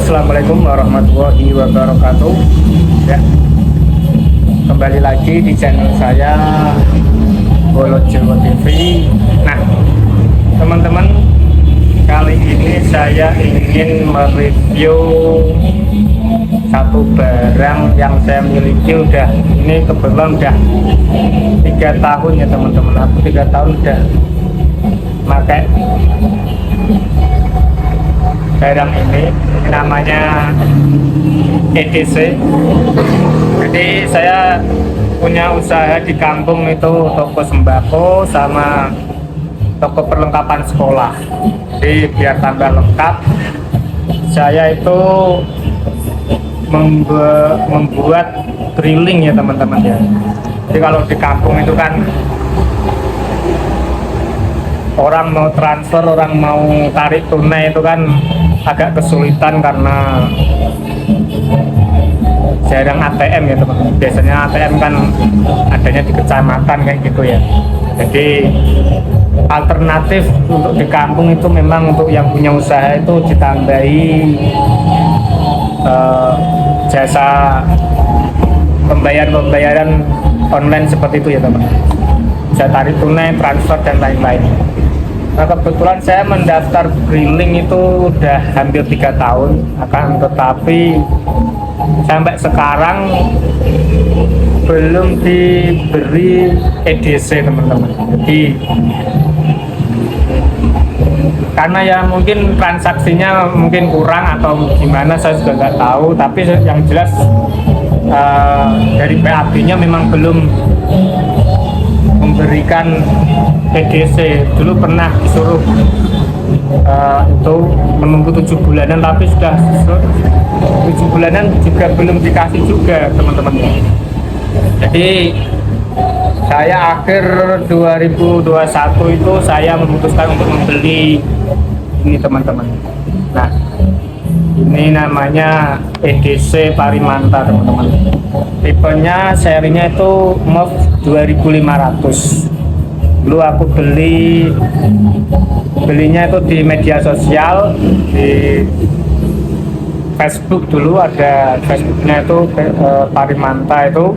Assalamualaikum warahmatullahi wabarakatuh. Ya, kembali lagi di channel saya Bolo Jawa TV. Nah, teman-teman, kali ini saya ingin mereview satu barang yang saya miliki. Ini kebetulan udah 3 tahun ya teman-teman. Aku 3 tahun udah pakai barang ini, namanya EDC. Jadi saya punya usaha di kampung itu, toko sembako sama toko perlengkapan sekolah. Jadi biar tambah lengkap, saya itu membuat drilling ya teman-teman ya. Jadi kalau di kampung itu kan orang mau transfer, orang mau tarik tunai itu kan agak kesulitan karena jarang ATM ya teman-teman. Biasanya ATM kan adanya di kecamatan kayak gitu ya. Jadi alternatif untuk di kampung itu memang untuk yang punya usaha itu ditambahi jasa pembayaran online seperti itu ya teman-teman. Bisa tarik tunai, transfer dan lain-lain. Nah, kebetulan saya mendaftar drilling itu udah hampir 3 tahun, akan tetapi sampai sekarang belum diberi EDC teman-teman. Jadi karena ya mungkin transaksinya mungkin kurang atau gimana, saya juga nggak tahu, tapi yang jelas dari PAB-nya memang belum memberikan EDC. Dulu pernah disuruh itu menunggu 7 bulanan, tapi sudah 7 bulanan juga belum dikasih juga teman-teman. Jadi saya akhir 2021 itu saya memutuskan untuk membeli ini teman-teman. Nah, ini namanya EDC Parimanta teman-teman. Tipenya serinya itu MOV 2500. Dulu aku belinya itu di media sosial, di Facebook. Dulu ada Facebooknya itu Parimanta itu.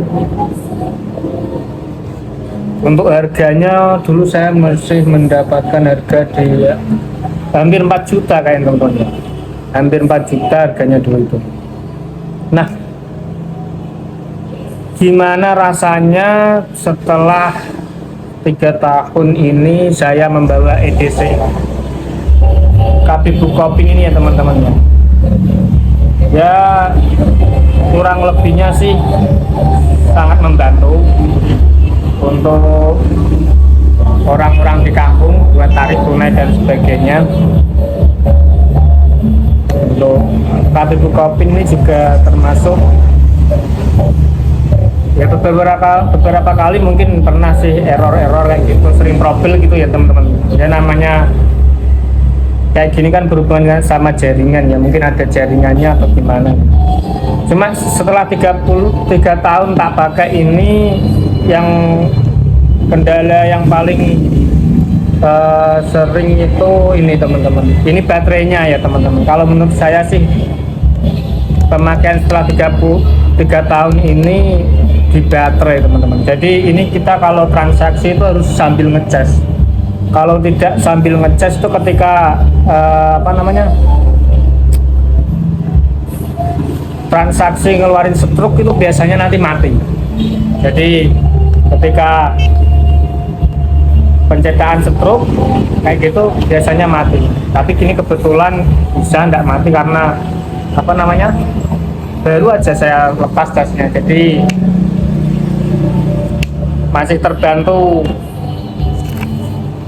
Untuk harganya dulu saya masih mendapatkan harga di hampir 4 juta kayak teman-teman. Hampir 4 juta harganya dulu itu. Nah, gimana rasanya setelah 3 tahun ini saya membawa EDC KB Bukopin ini ya teman-teman ya. Ya kurang lebihnya sih sangat membantu untuk orang-orang di kampung buat tarik tunai dan sebagainya. Untuk KB Bukopin ini juga termasuk ya beberapa kali mungkin pernah sih error kayak gitu, sering trouble gitu ya teman-teman. Ya namanya kayak gini kan berhubungan sama jaringan ya, mungkin ada jaringannya atau gimana. Cuma setelah 33 tahun tak pakai ini, yang kendala yang paling sering itu ini teman-teman, ini baterainya ya teman-teman. Kalau menurut saya sih pemakaian setelah 33 tahun ini di baterai teman-teman. Jadi ini kita kalau transaksi itu harus sambil ngecas. Kalau tidak sambil ngecas itu ketika transaksi ngeluarin stroke itu biasanya nanti mati. Jadi ketika pencetaan stroke kayak gitu biasanya mati. Tapi kini kebetulan bisa tidak mati karena baru aja saya lepas casnya. Jadi masih terbantu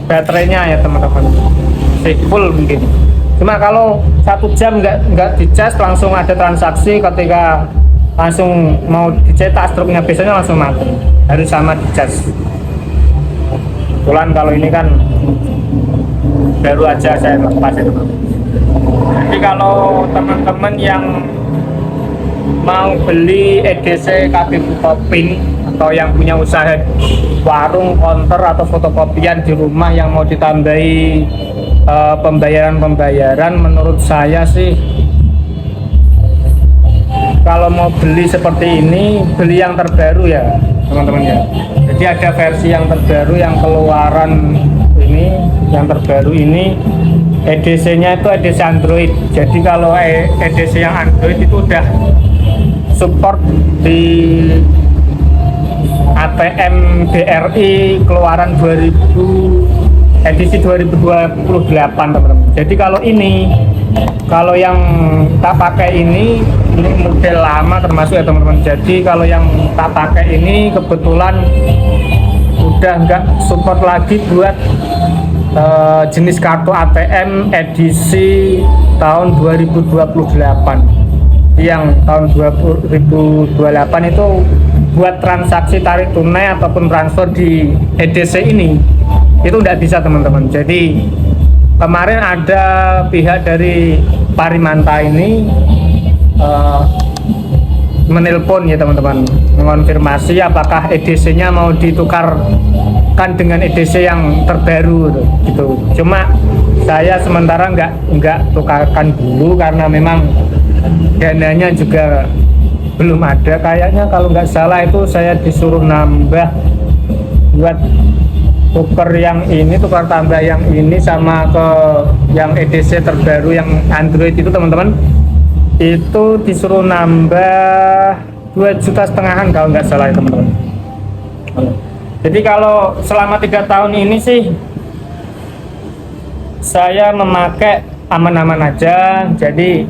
baterainya ya teman-teman, masih full mungkin. Cuma kalau 1 jam nggak dicas langsung ada transaksi, ketika langsung mau dicetak stroke-nya biasanya langsung mati, harus sama dicas. Kebetulan kalau ini kan baru aja saya lepas ya teman-teman. Jadi kalau teman-teman yang mau beli EDC KB Bukopin atau yang punya usaha warung, konter atau fotokopian di rumah yang mau ditambahi pembayaran, menurut saya sih kalau mau beli seperti ini, beli yang terbaru ya teman-teman ya. Jadi ada versi yang terbaru yang keluaran ini, yang terbaru ini EDC-nya itu EDC Android. Jadi kalau EDC yang Android itu udah support di ATM BRI keluaran 2000 edisi 2028 teman-teman. Jadi kalau yang tak pakai ini model lama termasuk ya teman-teman. Jadi kalau yang tak pakai ini kebetulan udah nggak support lagi buat jenis kartu ATM edisi tahun 2028. Yang tahun 2028 itu buat transaksi tarik tunai ataupun transfer di EDC ini itu tidak bisa teman-teman. Jadi kemarin ada pihak dari Parimanta ini menelpon ya teman-teman, mengonfirmasi apakah EDC-nya mau ditukarkan dengan EDC yang terbaru gitu. Cuma saya sementara nggak tukarkan dulu karena memang dananya juga belum ada kayaknya. Kalau nggak salah itu saya disuruh nambah buat tukar yang ini, tukar tambah yang ini sama ke yang EDC terbaru yang Android itu teman-teman, itu disuruh nambah 2,5 juta kalau nggak salah ya teman-teman. Jadi kalau selama 3 tahun ini sih saya memakai aman-aman aja. Jadi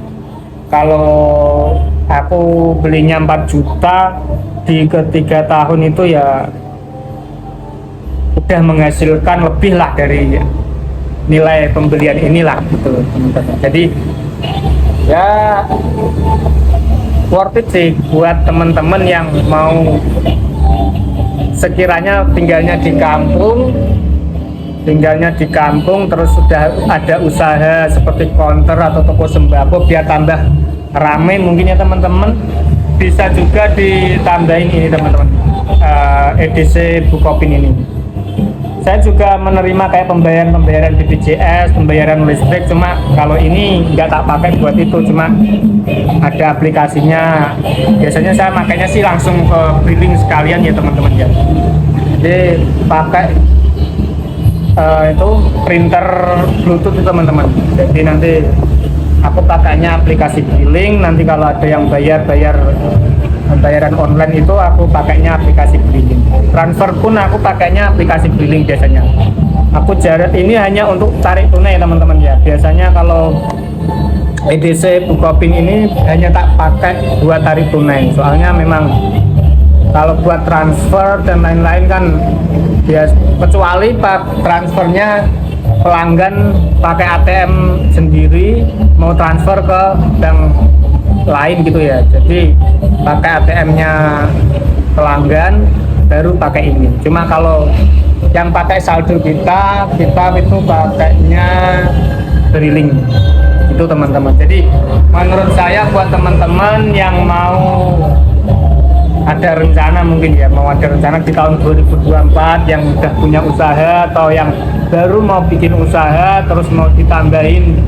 kalau aku belinya 4 juta di ketiga tahun itu ya udah menghasilkan lebih lah dari nilai pembelian inilah gitu teman-teman. Jadi ya worth it sih buat teman-teman yang mau sekiranya tinggalnya di kampung terus sudah ada usaha seperti counter atau toko sembako biar tambah rame mungkin ya teman-teman, bisa juga ditambahin ini teman-teman, EDC Bukopin ini. Saya juga menerima kayak pembayaran BPJS, pembayaran listrik, cuma kalau ini nggak tak pakai buat itu, cuma ada aplikasinya. Biasanya saya makanya sih langsung ke billing sekalian ya teman-teman ya. Jadi pakai itu printer Bluetooth itu teman-teman. Jadi nanti aku pakainya aplikasi billing. Nanti kalau ada yang bayaran online itu aku pakainya aplikasi billing. Transfer pun aku pakainya aplikasi billing biasanya. Aku ini hanya untuk tarik tunai teman-teman ya. Biasanya kalau EDC Bukopin ini hanya tak pakai buat tarik tunai. Soalnya memang kalau buat transfer dan lain-lain kan ya, kecuali transfernya pelanggan pakai ATM sendiri mau transfer ke bank lain gitu ya. Jadi pakai ATM-nya pelanggan baru pakai ini. Cuma kalau yang pakai saldo kita itu pakainya briling itu teman-teman. Jadi menurut saya buat teman-teman yang mau ada rencana mungkin ya, mau ada rencana di tahun 2024 yang udah punya usaha atau yang baru mau bikin usaha terus mau ditambahin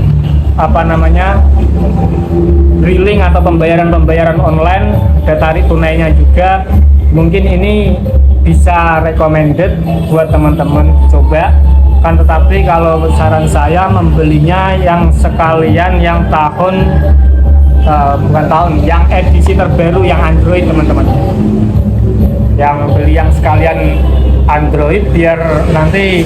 briling atau pembayaran online, ada tarik tunainya juga, mungkin ini bisa recommended buat teman-teman coba kan. Tetapi kalau saran saya membelinya yang sekalian yang yang edisi terbaru yang Android teman-teman, yang beli yang sekalian Android biar nanti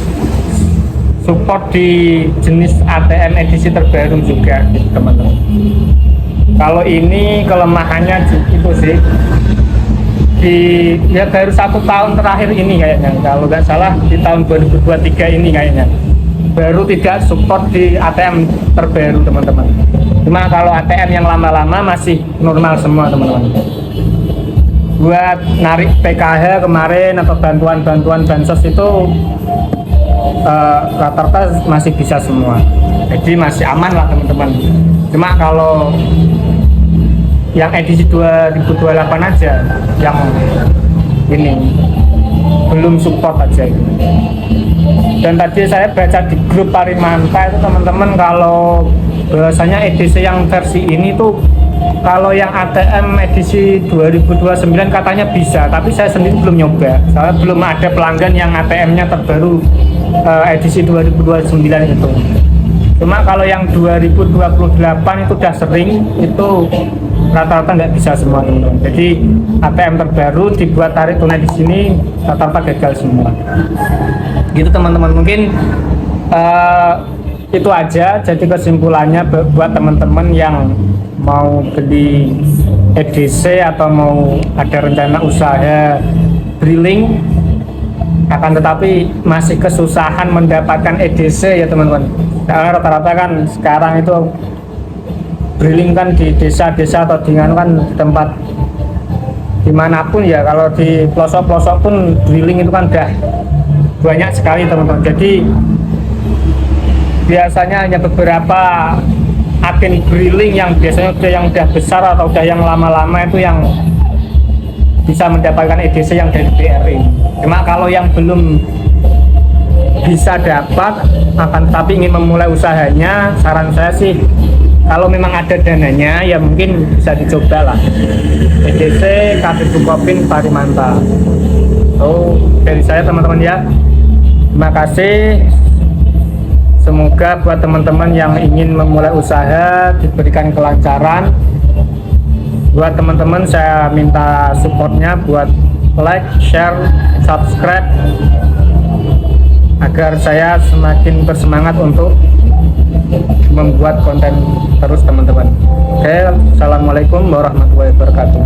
support di jenis ATM edisi terbaru juga gitu teman-teman. Kalau ini kelemahannya itu sih baru 1 tahun terakhir ini kayaknya, kalau nggak salah di tahun 2023 ini kayaknya baru tidak support di ATM terbaru teman-teman. Cuma kalau ATM yang lama-lama masih normal semua teman-teman. Buat narik PKH kemarin atau bantuan bansos itu rata-rata masih bisa semua. Jadi masih aman lah teman-teman. Cuma kalau yang edisi 2028 aja yang ini belum support aja itu. Dan tadi saya baca di grup Parimanta itu teman-teman, kalau bahwasanya EDC yang versi ini tuh kalau yang ATM edisi 2029 katanya bisa, tapi saya sendiri belum nyoba. Soalnya belum ada pelanggan yang ATM-nya terbaru edisi 2029 itu. Cuma kalau yang 2028 itu udah sering, itu rata-rata nggak bisa semua teman-teman. Jadi ATM terbaru dibuat tarik tunai di sini rata-rata gagal semua. Gitu teman-teman, mungkin itu aja. Jadi kesimpulannya buat teman-teman yang mau beli EDC atau mau ada rencana usaha drilling, akan tetapi masih kesusahan mendapatkan EDC ya teman-teman. Karena rata-rata kan sekarang itu drilling kan di desa-desa atau di kan tempat dimanapun ya, kalau di pelosok-pelosok pun drilling itu kan udah banyak sekali teman-teman. Jadi biasanya hanya beberapa agen drilling yang biasanya udah besar atau udah yang lama-lama itu yang bisa mendapatkan EDC yang dari BRI. Cuma kalau yang belum bisa dapat, akan tapi ingin memulai usahanya, saran saya sih kalau memang ada dananya ya mungkin bisa dicoba lah EDC Kadif Bukopin Parimanta. Dari saya teman-teman ya, terima kasih. Semoga buat teman-teman yang ingin memulai usaha diberikan kelancaran. Buat teman-teman saya minta supportnya buat like, share, subscribe agar saya semakin bersemangat untuk membuat konten terus teman-teman. Oke, assalamualaikum warahmatullahi wabarakatuh.